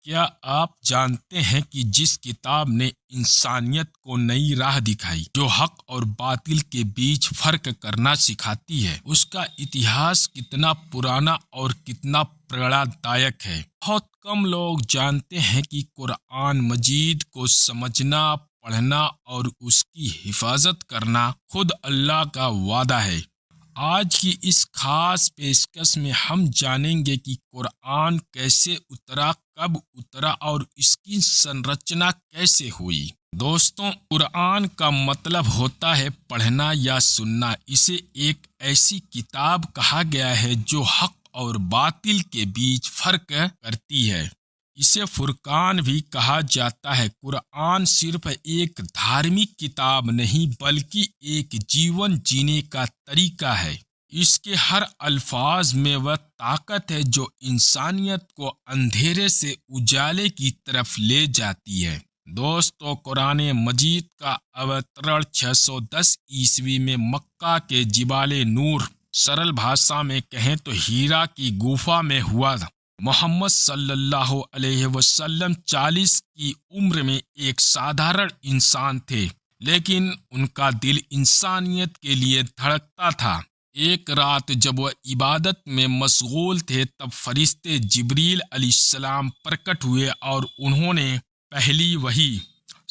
کیا آپ جانتے ہیں کہ جس کتاب نے انسانیت کو نئی راہ دکھائی، جو حق اور باطل کے بیچ فرق کرنا سکھاتی ہے، اس کا اتہاس کتنا پرانا اور کتنا پریڑا دائک ہے؟ بہت کم لوگ جانتے ہیں کہ قرآن مجید کو سمجھنا، پڑھنا اور اس کی حفاظت کرنا خود اللہ کا وعدہ ہے۔ آج کی اس خاص پیشکش میں ہم جانیں گے کہ قرآن کیسے اترا، کب اترا اور اس کی سنرچنا کیسے ہوئی۔ دوستوں، قرآن کا مطلب ہوتا ہے پڑھنا یا سننا۔ اسے ایک ایسی کتاب کہا گیا ہے جو حق اور باطل کے بیچ فرق کرتی ہے۔ اسے فرقان بھی کہا جاتا ہے۔ قرآن صرف ایک دھارمک کتاب نہیں بلکہ ایک جیون جینے کا طریقہ ہے۔ اس کے ہر الفاظ میں وہ طاقت ہے جو انسانیت کو اندھیرے سے اجالے کی طرف لے جاتی ہے۔ دوستو، قرآن مجید کا اوترن 610 عیسوی میں مکہ کے جبال نور، سرل بھاشا میں کہیں تو ہیرا کی گفا میں ہوا تھا۔ محمد صلی اللہ علیہ وسلم 40 کی عمر میں ایک سادھارن انسان تھے، لیکن ان کا دل انسانیت کے لیے دھڑکتا تھا۔ ایک رات جب وہ عبادت میں مشغول تھے، تب فرشتے جبریل علیہ السلام پرکٹ ہوئے اور انہوں نے پہلی وحی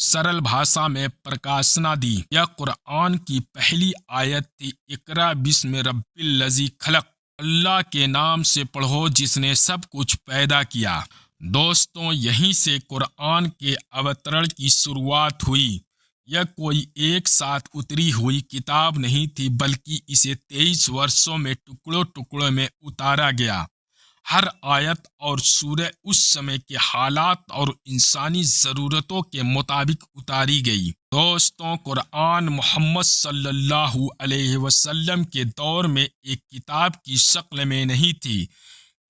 سرل بھاشا میں پرکاشنا دی۔ یہ قرآن کی پہلی آیت تھی، اقرا بسم رب الذی خلق، اللہ کے نام سے پڑھو جس نے سب کچھ پیدا کیا۔ دوستوں، یہیں سے قرآن کے اوترن کی شروعات ہوئی۔ یہ کوئی ایک ساتھ اتری ہوئی کتاب نہیں تھی، بلکہ اسے 23 برسوں میں ٹکڑوں ٹکڑوں میں اتارا گیا۔ ہر آیت اور سورہ اس سمے کے حالات اور انسانی ضرورتوں کے مطابق اتاری گئی۔ دوستوں، قرآن محمد صلی اللہ علیہ وسلم کے دور میں ایک کتاب کی شکل میں نہیں تھی۔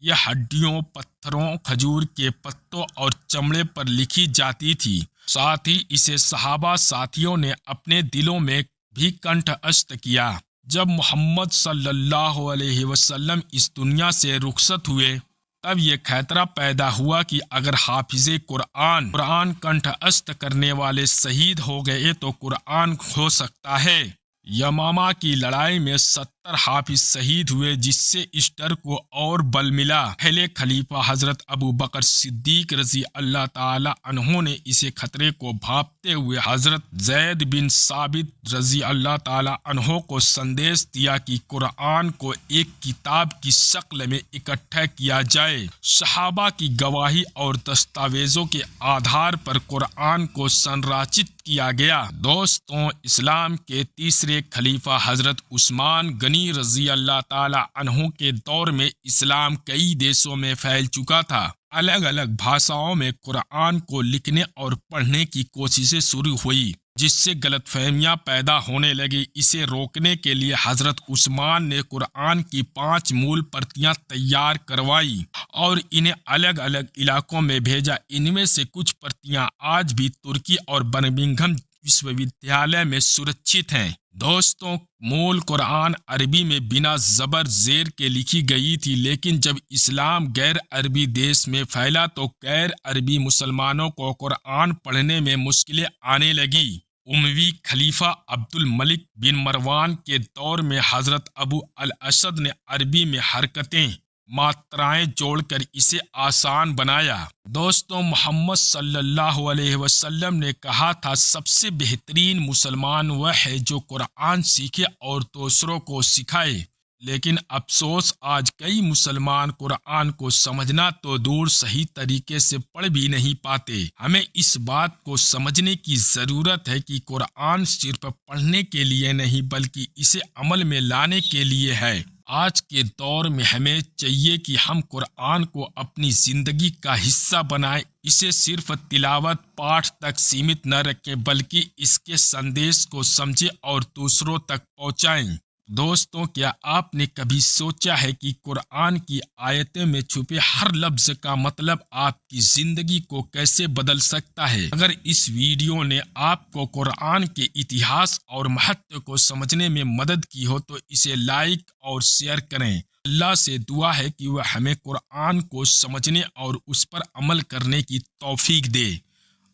یہ ہڈیوں، پتھروں، کھجور کے پتوں اور چمڑے پر لکھی جاتی تھی۔ ساتھ ہی اسے صحابہ ساتھیوں نے اپنے دلوں میں بھی کنٹھستھ کیا۔ جب محمد صلی اللہ علیہ وسلم اس دنیا سے رخصت ہوئے، تب یہ خطرہ پیدا ہوا کہ اگر حافظ قرآن کنٹھستھ کرنے والے شہید ہو گئے تو قرآن کھو سکتا ہے۔ یمامہ کی لڑائی میں 70 حافظ شہید ہوئے، جس سے اس ڈر کو اور بل ملا۔ پہلے خلیفہ حضرت ابو بکر صدیق رضی اللہ تعالی عنہ نے اسے خطرے کو بھانپتے ہوئے حضرت زید بن ثابت رضی اللہ تعالی عنہ کو سندیش دیا کہ قرآن کو ایک کتاب کی شکل میں اکٹھا کیا جائے۔ صحابہ کی گواہی اور دستاویزوں کے آدھار پر قرآن کو سنرچت کیا گیا۔ دوستوں، اسلام کے تیسرے خلیفہ حضرت عثمان غنی رضی اللہ تعالی عنہ کے دور میں اسلام کئی دیشوں میں پھیل چکا تھا۔ الگ الگ بھاشاؤں میں قرآن کو لکھنے اور پڑھنے کی کوششیں شروع ہوئی، جس سے غلط فہمیاں پیدا ہونے لگی۔ اسے روکنے کے لیے حضرت عثمان نے قرآن کی 5 مول پرتیاں تیار کروائی اور انہیں الگ الگ علاقوں میں بھیجا۔ ان میں سے کچھ پرتیاں آج بھی ترکی اور برمنگھم وشوودیالیہ میں سرکشت ہیں۔ دوستوں، مول قرآن عربی میں بنا زبر زیر کے لکھی گئی تھی، لیکن جب اسلام غیر عربی دیش میں پھیلا تو غیر عربی مسلمانوں کو قرآن پڑھنے میں مشکلیں آنے لگی۔ اموی خلیفہ عبد الملک بن مروان کے دور میں حضرت ابو الاسد نے عربی میں حرکتیں، ماترائیں جوڑ کر اسے آسان بنایا۔ دوستوں، محمد صلی اللہ علیہ وسلم نے کہا تھا، سب سے بہترین مسلمان وہ ہے جو قرآن سیکھے اور دوسروں کو سکھائے۔ لیکن افسوس، آج کئی مسلمان قرآن کو سمجھنا تو دور صحیح طریقے سے پڑھ بھی نہیں پاتے۔ ہمیں اس بات کو سمجھنے کی ضرورت ہے کہ قرآن صرف پڑھنے کے لیے نہیں بلکہ اسے عمل میں لانے کے لیے ہے۔ آج کے دور میں ہمیں چاہیے کہ ہم قرآن کو اپنی زندگی کا حصہ بنائیں، اسے صرف تلاوت پاٹھ تک سیمت نہ رکھیں بلکہ اس کے سندیش کو سمجھیں اور دوسروں تک پہنچائیں۔ دوستوں، کیا آپ نے کبھی سوچا ہے کہ قرآن کی آیتیں میں چھپے ہر لفظ کا مطلب آپ کی زندگی کو کیسے بدل سکتا ہے؟ اگر اس ویڈیو نے آپ کو قرآن کے اتہاس اور مہتو کو سمجھنے میں مدد کی ہو تو اسے لائک اور شیئر کریں۔ اللہ سے دعا ہے کہ وہ ہمیں قرآن کو سمجھنے اور اس پر عمل کرنے کی توفیق دے۔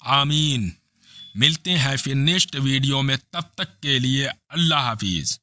آمین۔ ملتے ہیں پھر نیکسٹ ویڈیو میں، تب تک کے لیے اللہ حافظ۔